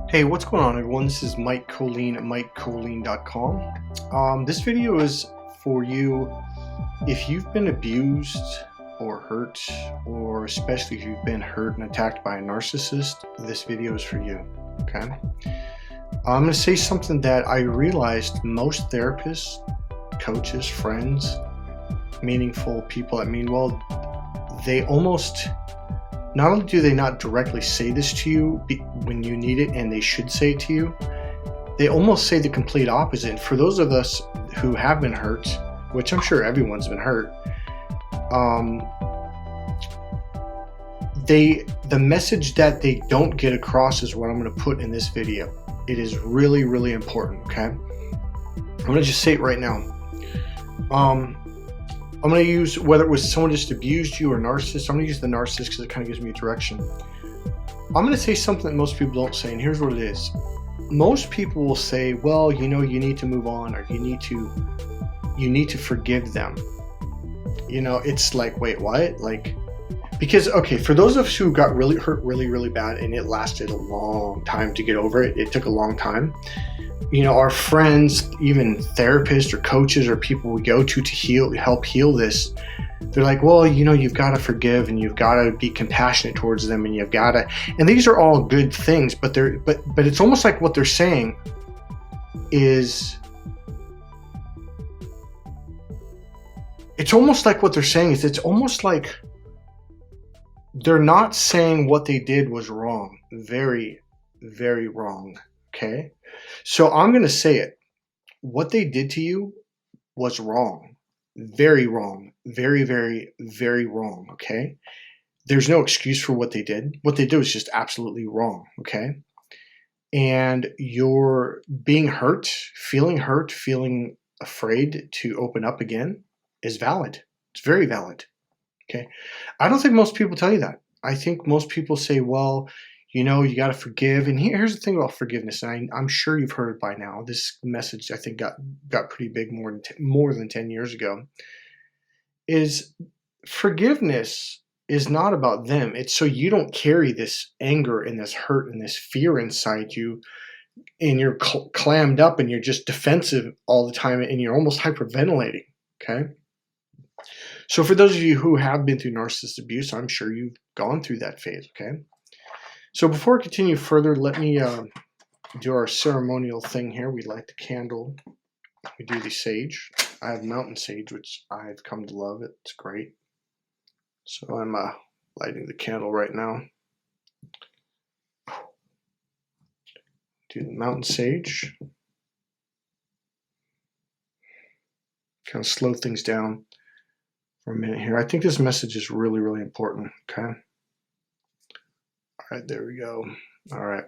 Hey, what's going on, everyone? This is Mike Colleen at MikeColleen.com. This video is for you if you've been abused or hurt, or especially if you've been hurt and attacked by a narcissist. This video is for you. Okay, I'm going to say something that I realized most therapists, coaches, friends, meaningful people that mean well, they almost not only do they not directly say this to you when you need it, and they should say it to you, they almost say the complete opposite. For those of us who have been hurt, which I'm sure everyone's been hurt, the message that they don't get across is what I'm going to put in this video. It is really, really important, okay? I'm going to just say it right now. I'm going to use, whether it was someone just abused you or narcissist, I'm going to use the narcissist because it kind of gives me a direction. I'm going to say something that most people don't say, and here's what it is. Most people will say, well, you know, you need to move on, or you need to forgive them. You know, it's like, wait, what? Like, because, okay, for those of us who got really hurt really, really bad, and it lasted a long time to get over it, it took a long time. You know, our friends, even therapists or coaches or people we go to help heal this, they're like, well, you know, you've got to forgive and you've got to be compassionate towards them, and you've got to, and these are all good things, but it's almost like what they're saying is, it's almost like they're not saying what they did was wrong. Very, very wrong. Okay? So I'm going to say it. What they did to you was wrong. Very wrong. Very, very, very wrong. Okay? There's no excuse for what they did. What they did was just absolutely wrong. Okay? And you're being hurt, feeling afraid to open up again is valid. It's very valid. Okay? I don't think most people tell you that. I think most people say, well, you know, you got to forgive. And here's the thing about forgiveness. And I'm sure you've heard it by now. This message, I think, got pretty big more than 10 years ago. Is forgiveness is not about them. It's so you don't carry this anger and this hurt and this fear inside you, and you're clammed up and you're just defensive all the time, and you're almost hyperventilating. Okay? So for those of you who have been through narcissist abuse, I'm sure you've gone through that phase. Okay? So before I continue further, let me do our ceremonial thing here. We light the candle. We do the sage. I have mountain sage, which I've come to love. It's great. So I'm lighting the candle right now. Do the mountain sage. Kind of slow things down for a minute here. I think this message is really, really important. Okay. All right, there we go. All right.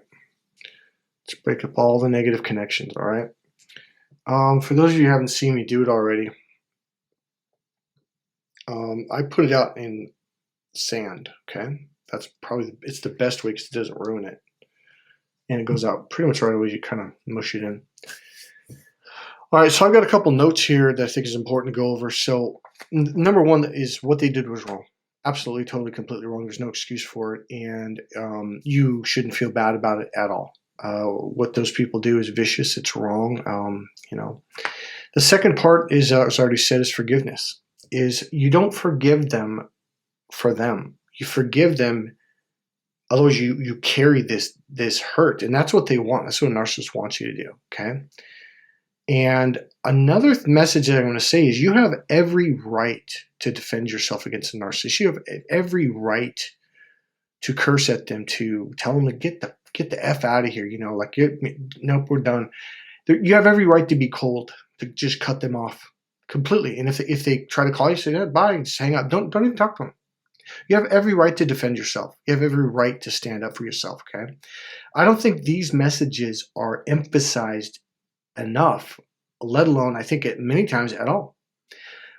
Let's break up all the negative connections, all right? For those of you who haven't seen me do it already, I put it out in sand, okay? That's probably, it's the best way because it doesn't ruin it. And it goes out pretty much right away. You kind of mush it in. All right, so I've got a couple notes here that I think is important to go over. So number one is what they did was wrong. Absolutely, totally, completely wrong. There's no excuse for it, and you shouldn't feel bad about it at all. What those people do is vicious. It's wrong. You know, the second part is, as I already said, is forgiveness. Is you don't forgive them for them. You forgive them. Otherwise, you carry this hurt, and that's what they want. That's what a narcissist wants you to do. Okay. And another message that I'm going to say is you have every right to defend yourself against a narcissist. You have every right to curse at them, to tell them to get the F out of here. You know, like, nope, we're done. You have every right to be cold, to just cut them off completely. And if they try to call you, say, yeah, bye, just hang up. Don't even talk to them. You have every right to defend yourself. You have every right to stand up for yourself. Okay. I don't think these messages are emphasized enough, let alone, I think, many times at all.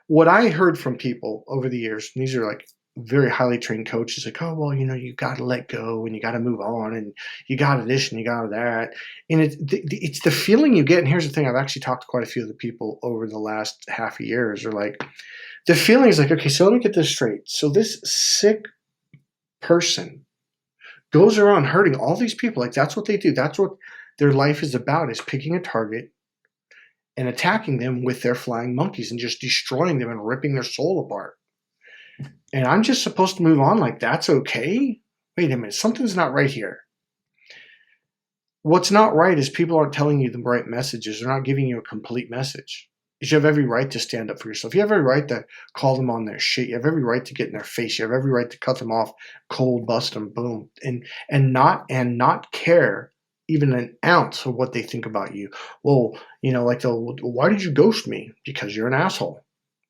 What I heard from people over the years, and these are like very highly trained coaches, like, oh, well, you know, you got to let go and you got to move on and you got to this and you got to that. And it's the feeling you get. And here's the thing. I've actually talked to quite a few of the people over the last half a year. Are like, the feeling is like, okay, so let me get this straight. So this sick person goes around hurting all these people. Like, that's what they do. That's what their life is about, is picking a target and attacking them with their flying monkeys and just destroying them and ripping their soul apart. And I'm just supposed to move on like that's okay? Wait a minute, something's not right here. What's not right is people aren't telling you the right messages. They're not giving you a complete message. You have every right to stand up for yourself. You have every right to call them on their shit. You have every right to get in their face. You have every right to cut them off, cold, bust them, boom, and not care even an ounce of what they think about you. Well, like why did you ghost me? Because you're an asshole.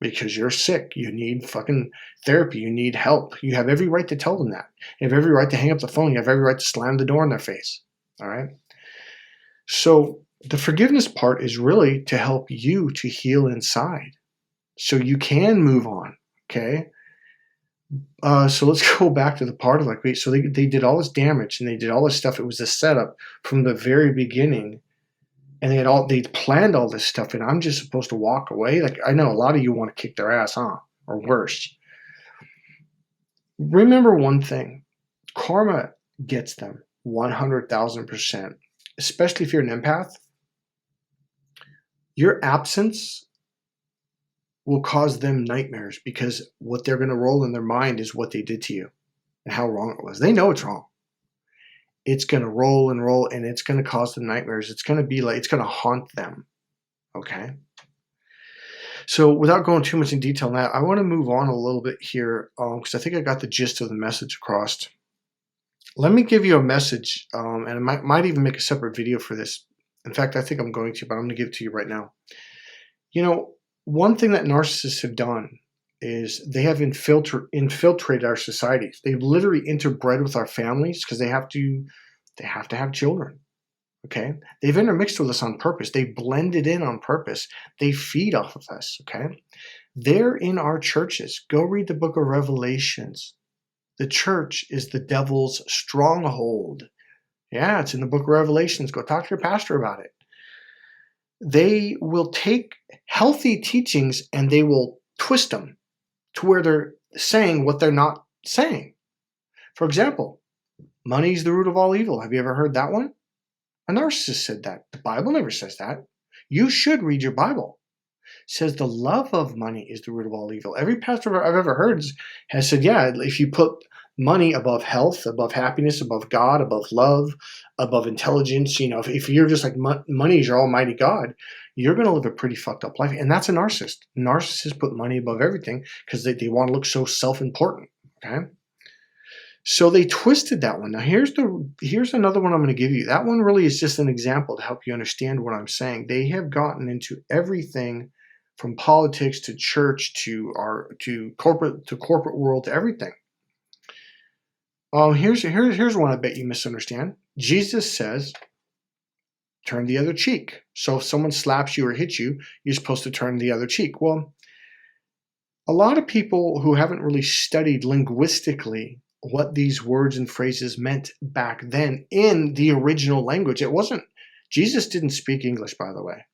Because you're sick. You need fucking therapy. You need help. You have every right to tell them that. You have every right to hang up the phone. You have every right to slam the door in their face. All right. So the forgiveness part is really to help you to heal inside so you can move on. Okay. So let's go back to the part of like, wait, so they did all this damage and they did all this stuff. It was a setup from the very beginning, and they planned all this stuff, and I'm just supposed to walk away. Like, I know a lot of you want to kick their ass, huh? Or worse. Remember one thing, karma gets them 100,000%, especially if you're an empath. Your absence will cause them nightmares because what they're going to roll in their mind is what they did to you and how wrong it was. They know it's wrong. It's going to roll and roll, and it's going to cause them nightmares. It's going to be like, it's going to haunt them. Okay. So without going too much in detail on that, I want to move on a little bit here because I think I got the gist of the message across. Let me give you a message, and I might even make a separate video for this. In fact, I think I'm going to, but I'm going to give it to you right now. One thing that narcissists have done is they have infiltrated our societies. They've literally interbred with our families because they have to have children. Okay, they've intermixed with us on purpose. They blended in on purpose. They feed off of us. Okay, they're in our churches. Go read the book of Revelations. The church is the devil's stronghold. Yeah, it's in the book of Revelations. Go talk to your pastor about it. They will take healthy teachings and they will twist them to where they're saying what they're not saying. For example, money is the root of all evil. Have you ever heard that one? A narcissist said that. The Bible never says that. You should read your Bible. It says the love of money is the root of all evil. Every pastor I've ever heard has said, yeah, if you put money above health, above happiness, above God, above love, above intelligence, if you're just like money is your almighty God, you're going to live a pretty fucked up life. And that's a narcissist. Narcissists put money above everything because they want to look so self-important. Okay. So they twisted that one. Now here's another one I'm going to give you. That one really is just an example to help you understand what I'm saying. They have gotten into everything from politics to church to corporate world to everything. Here's one I bet you misunderstand. Jesus says, turn the other cheek. So if someone slaps you or hits you, you're supposed to turn the other cheek. Well, a lot of people who haven't really studied linguistically what these words and phrases meant back then in the original language. Jesus didn't speak English, by the way.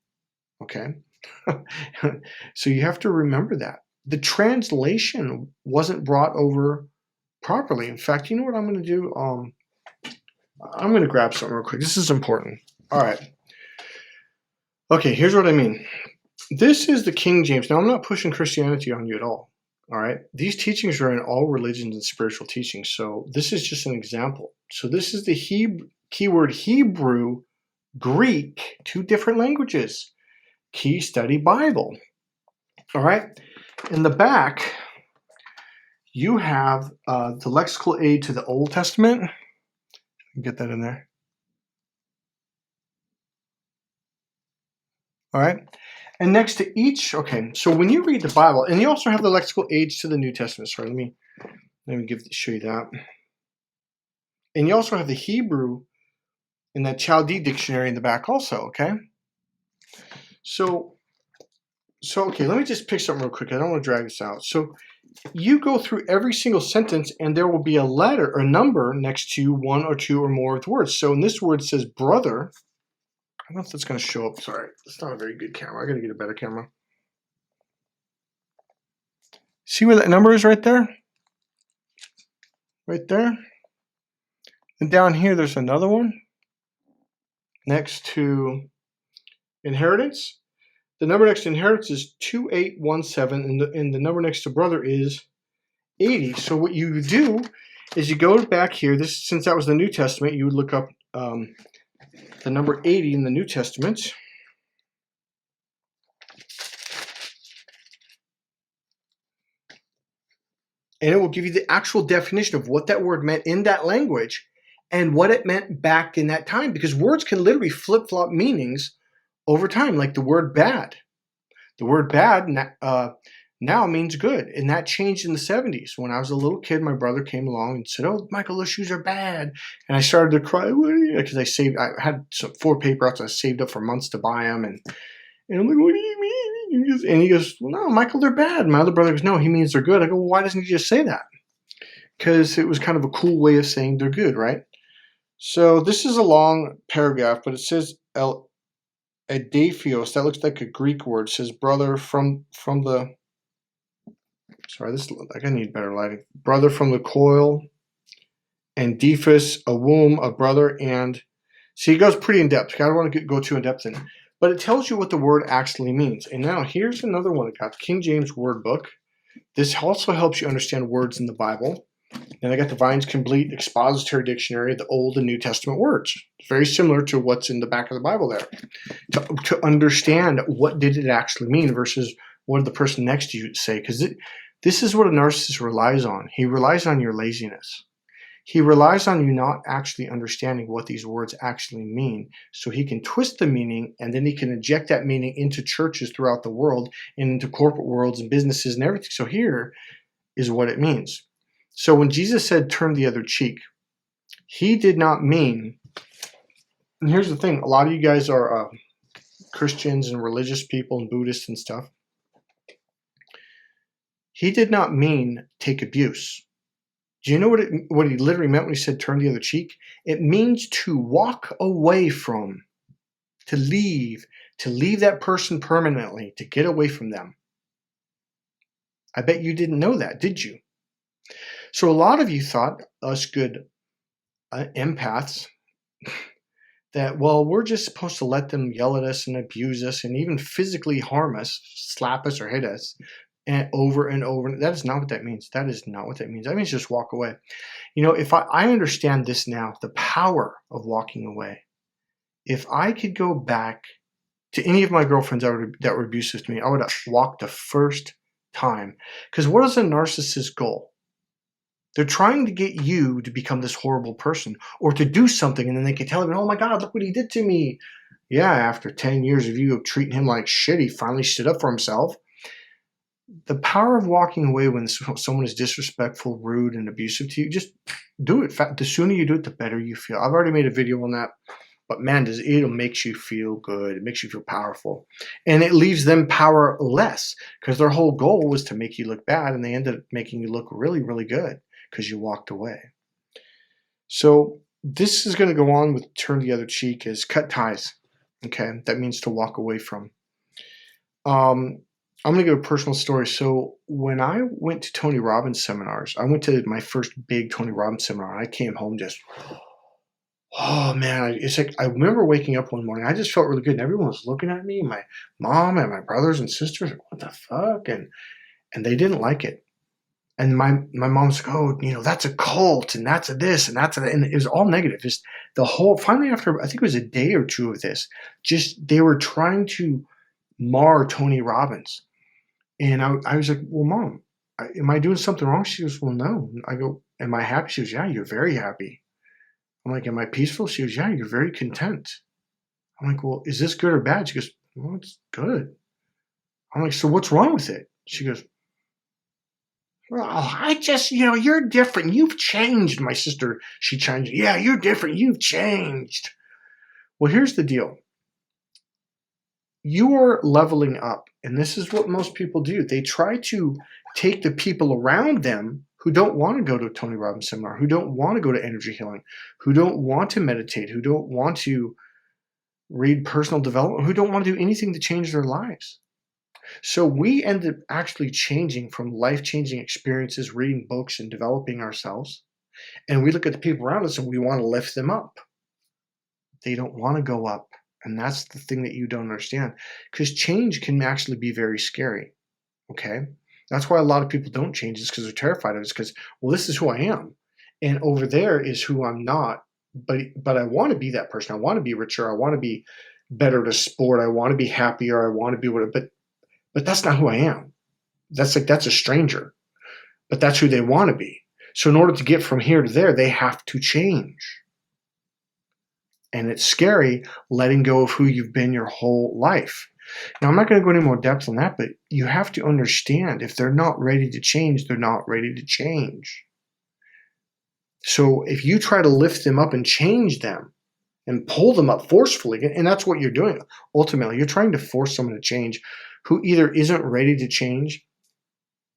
Okay. So you have to remember that. The translation wasn't brought over properly. In fact, you know what I'm going to do? I'm going to grab something real quick. This is important. All right. Okay, here's what I mean. This is the King James. Now, I'm not pushing Christianity on you at all. All right. These teachings are in all religions and spiritual teachings. So this is just an example. So this is the keyword Hebrew, Greek, two different languages. Key Study Bible. All right. In the back, you have the lexical aid to the Old Testament. Get that in there. All right. And next to each, okay, so when you read the Bible, and you also have the lexical aids to the New Testament. Sorry, let me show you that. And you also have the Hebrew and that Chaldee dictionary in the back also, okay? So okay, let me just pick something real quick. I don't want to drag this out. So you go through every single sentence and there will be a letter or number next to one or two or more of the words. So in this word says brother. I don't know if that's going to show up. Sorry, it's not a very good camera. I got to get a better camera. See where that number is right there? Right there? And down here, there's another one next to inheritance. The number next to inheritance is 2817, and the number next to brother is 80. So what you do is you go back here. Since that was the New Testament, you would look up the number 80 in the New Testament. And it will give you the actual definition of what that word meant in that language and what it meant back in that time. Because words can literally flip-flop meanings over time, like the word bad. The word bad now means good, and that changed in the 70s. When I was a little kid, my brother came along and said, "Oh, Michael, those shoes are bad," and I started to cry because I had some 4 paper outs I saved up for months to buy them, and I'm like, "What do you mean?" And he goes, "Well, no, Michael, they're bad." My other brother goes, "No, he means they're good." I go, "Well, why doesn't he just say that?" Because it was kind of a cool way of saying they're good, right? So this is a long paragraph, but it says Adaphios. That looks like a Greek word. It says brother from the. Sorry, I need better lighting. Brother from the coil, and Dephus, a womb, a brother, and see, it goes pretty in depth. I don't want to go too in depth in it, but it tells you what the word actually means. And now here's another one. I got the King James Word Book. This also helps you understand words in the Bible. And I got the Vine's Complete Expository Dictionary of the Old and New Testament words. It's very similar to what's in the back of the Bible there. To understand what did it actually mean versus what did the person next to you say. Because this is what a narcissist relies on. He relies on your laziness. He relies on you not actually understanding what these words actually mean, so he can twist the meaning, and then he can inject that meaning into churches throughout the world and into corporate worlds and businesses and everything. So here is what it means. So when Jesus said, "Turn the other cheek," he did not mean, and here's the thing, a lot of you guys are Christians and religious people and Buddhists and stuff. He did not mean take abuse. Do you know what he literally meant when he said turn the other cheek? It means to walk away from, to leave that person permanently, to get away from them. I bet you didn't know that, did you? So a lot of you thought, us good empaths, that, well, we're just supposed to let them yell at us and abuse us and even physically harm us, slap us or hit us, and over and over. That is not what that means. That is not what that means. That means just walk away. You know, if I understand this now, the power of walking away. If I could go back to any of my girlfriends that were abusive to me, I would have walked the first time. Because what is a narcissist's goal? They're trying to get you to become this horrible person or to do something, and then they can tell you, "Oh my God, look what he did to me." Yeah, after 10 years of you treating him like shit, he finally stood up for himself. The power of walking away when someone is disrespectful, rude, and abusive to you, just do it. The sooner you do it, the better you feel. I've already made a video on that, but man, it'll make you feel good. It makes you feel powerful. And it leaves them powerless because their whole goal was to make you look bad, and they ended up making you look really, really good because you walked away. So this is going to go on with turn the other cheek is cut ties. Okay, that means to walk away from. I'm going to give a personal story. So when I went to Tony Robbins seminars, I went to my first big Tony Robbins seminar. I came home just, oh man, it's like I remember waking up one morning. I just felt really good, and everyone was looking at me. My mom and my brothers and sisters, like, what the fuck? And they didn't like it. And my mom's like, "Oh, you know, that's a cult, and that's a this, and that's a," and it was all negative. Just the whole. Finally, after I think it was a day or two of this, just they were trying to mar Tony Robbins. And I was like, "Well, Mom, am I doing something wrong?" She goes, "Well, no." I go, "Am I happy?" She goes, "Yeah, you're very happy." I'm like, "Am I peaceful?" She goes, "Yeah, you're very content." I'm like, "Well, is this good or bad?" She goes, "Well, it's good." I'm like, "So what's wrong with it?" She goes, "Well, I just, you know, you're different. You've changed." My sister, she changed. "Yeah, you're different. You've changed." Well, here's the deal. You are leveling up, and this is what most people do. They try to take the people around them who don't want to go to a Tony Robbins seminar, who don't want to go to energy healing, who don't want to meditate, who don't want to read personal development, who don't want to do anything to change their lives. So we end up actually changing from life-changing experiences, reading books and developing ourselves, And we look at the people around us and we want to lift them up. They don't want to go up. And that's the thing that you don't understand. Because change can actually be very scary. Okay? That's why a lot of people don't change, is because they're terrified of it. It's because, well, this is who I am. And over there is who I'm not. But I want to be that person. I want to be richer. I want to be better at a sport. I want to be happier. I want to be whatever. But that's not who I am. That's a stranger. But that's who they want to be. So in order to get from here to there, they have to change. And it's scary letting go of who you've been your whole life. Now, I'm not going to go any more depth on that, but you have to understand, if they're not ready to change, they're not ready to change. So if you try to lift them up and change them and pull them up forcefully, and that's what you're doing, ultimately, you're trying to force someone to change who either isn't ready to change,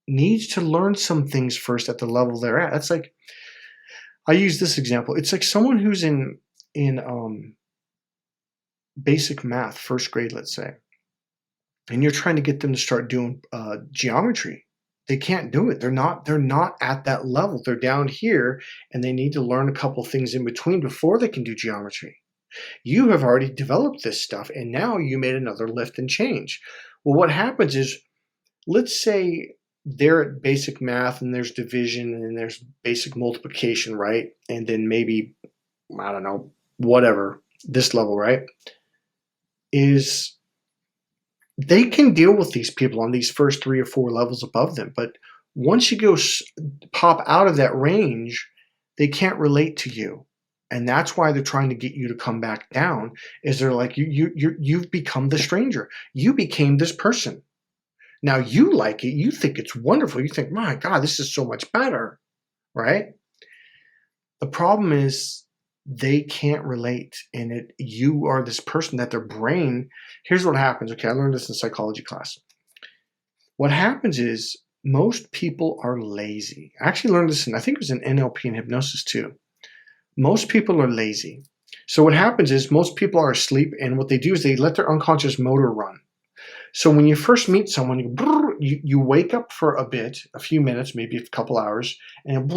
needs to learn some things first at the level they're at. That's like, I use this example. It's like someone who's in basic math, first grade, let's say, and you're trying to get them to start doing geometry. They can't do it. They're not at that level. They're down here, and they need to learn a couple things in between before they can do geometry. You have already developed this stuff, and now you made another lift and change. Well, what happens is, let's say they're at basic math, and there's division, and there's basic multiplication, right? And then maybe, I don't know, whatever, this level, right? Is they can deal with these people on these first 3 or 4 levels above them. But once you go pop out of that range, they can't relate to you. And that's why they're trying to get you to come back down, is they're like, you've become the stranger. You became this person. Now you like it. You think it's wonderful. You think, my God, this is so much better, right? The problem is, they can't relate, and you are this person that their brain. Here's what happens. Okay, I learned this in psychology class. What happens is, most people are lazy. I actually learned this I think it was in NLP and hypnosis too. Most people are lazy. So what happens is, most people are asleep, and what they do is they let their unconscious motor run. So when you first meet someone, you wake up for a bit, a few minutes, maybe a couple hours, and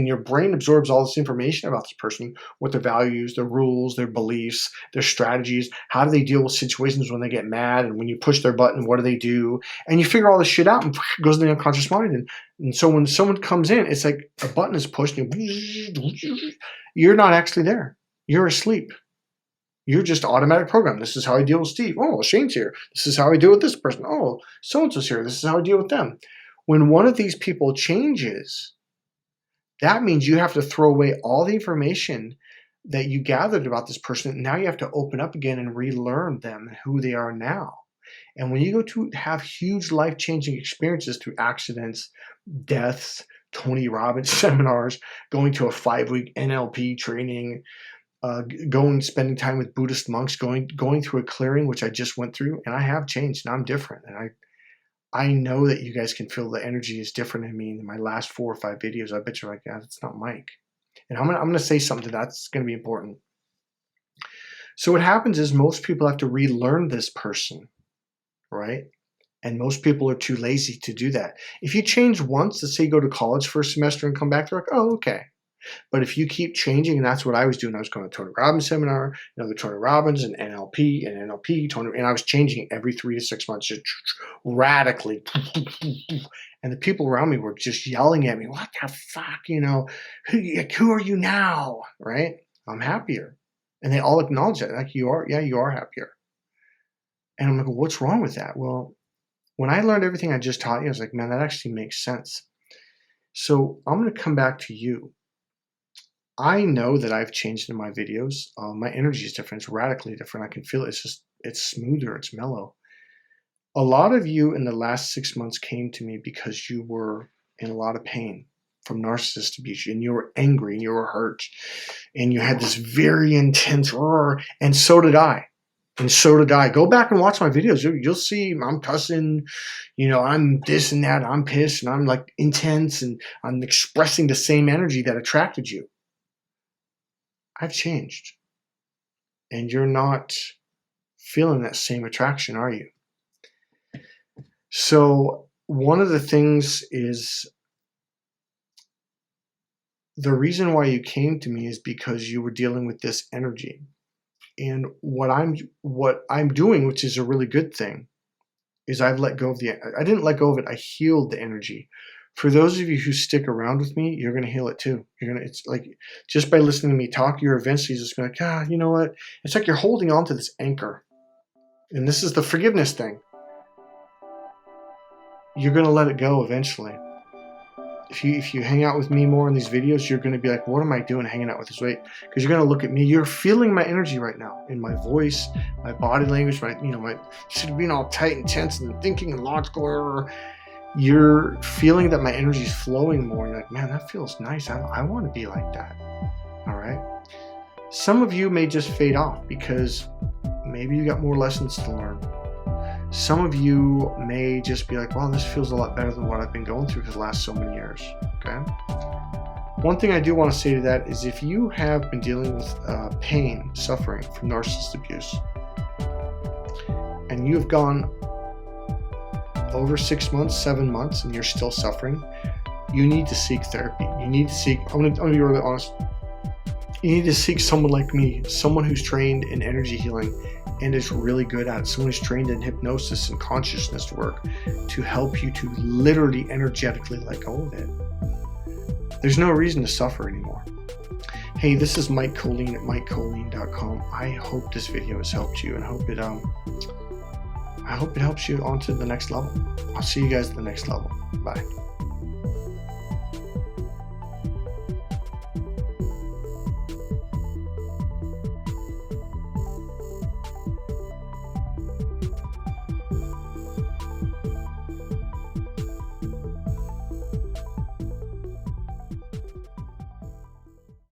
your brain absorbs all this information about this person, what their values, their rules, their beliefs, their strategies, how do they deal with situations when they get mad, and when you push their button, what do they do? And you figure all this shit out, and it goes in the unconscious mind. And so when someone comes in, it's like a button is pushed, and you're not actually there. You're asleep. You're just automatic program. This is how I deal with Steve. Oh, Shane's here. This is how I deal with this person. Oh, so-and-so's here. This is how I deal with them. When one of these people changes, that means you have to throw away all the information that you gathered about this person. Now you have to open up again and relearn them and who they are now. And when you go to have huge life-changing experiences through accidents, deaths, Tony Robbins seminars, going to a 5-week NLP training, spending time with Buddhist monks, going through a clearing, which I just went through, and I have changed, and I'm different. And I know that you guys can feel the energy is different in me. In my last 4 or 5 videos, I bet you're like, yeah, that's not Mike. And I'm gonna say something that's gonna be important. So what happens is, most people have to relearn this person, right? And most people are too lazy to do that. If you change once, let's say you go to college for a semester and come back, they're like, oh, okay. But if you keep changing, and that's what I was doing, I was going to Tony Robbins seminar, another Tony Robbins, and NLP, and I was changing every 3 to 6 months, just radically. And the people around me were just yelling at me, what the fuck, who are you now, right? I'm happier. And they all acknowledge that, like, you are happier. And I'm like, well, what's wrong with that? Well, when I learned everything I just taught you, I was like, man, that actually makes sense. So I'm going to come back to you. I know that I've changed in my videos. My energy is different. It's radically different. I can feel it. It's smoother. It's mellow. A lot of you in the last 6 months came to me because you were in a lot of pain from narcissist abuse, and you were angry, and you were hurt, and you had this very intense roar, and so did I. And so did I. Go back and watch my videos. You'll see I'm cussing, I'm this and that. I'm pissed, and I'm like intense, and I'm expressing the same energy that attracted you. I've changed. And you're not feeling that same attraction, are you? So one of the things is, the reason why you came to me is because you were dealing with this energy. And what I'm doing, which is a really good thing, is I've let go of I didn't let go of it, I healed the energy. For those of you who stick around with me, you're going to heal it too. It's like, just by listening to me talk, you're eventually just going to be like, you know what? It's like you're holding on to this anchor. And this is the forgiveness thing. You're going to let it go eventually. If you hang out with me more in these videos, you're going to be like, what am I doing hanging out with this weight? Because you're going to look at me. You're feeling my energy right now in my voice, my body language, my instead of being all tight and tense and thinking and logical. You're feeling that my energy is flowing more. You're like, man, that feels nice. I want to be like that. All right. Some of you may just fade off because maybe you got more lessons to learn. Some of you may just be like, wow, this feels a lot better than what I've been going through for the last so many years. Okay. One thing I do want to say to that is if you have been dealing with pain, suffering from narcissist abuse, and you've gone over 6 months, 7 months, and you're still suffering, you need to seek therapy. You need to seek, I'm going to be really honest, you need to seek someone like me, someone who's trained in energy healing and is really good at it, someone who's trained in hypnosis and consciousness work to help you to literally energetically let go of it. There's no reason to suffer anymore. Hey, this is Mike Colleen at MikeColleen.com. I hope this video has helped you and I hope it helps you onto the next level. I'll see you guys at the next level. Bye.